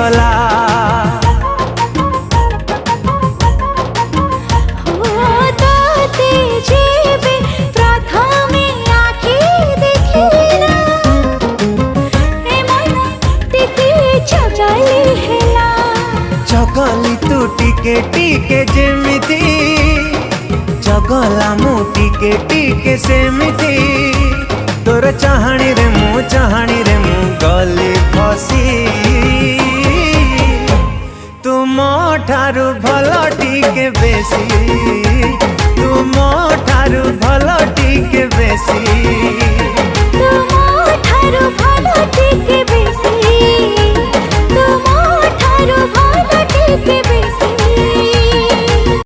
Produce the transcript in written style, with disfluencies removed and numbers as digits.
गला। जगली तू टिके टिके जेमिति जगला मु टिके टिके सेमिति तोर चाहाणी रे मु गली फसी तुम ठारू भल टिके बेसी तुम ठारू भल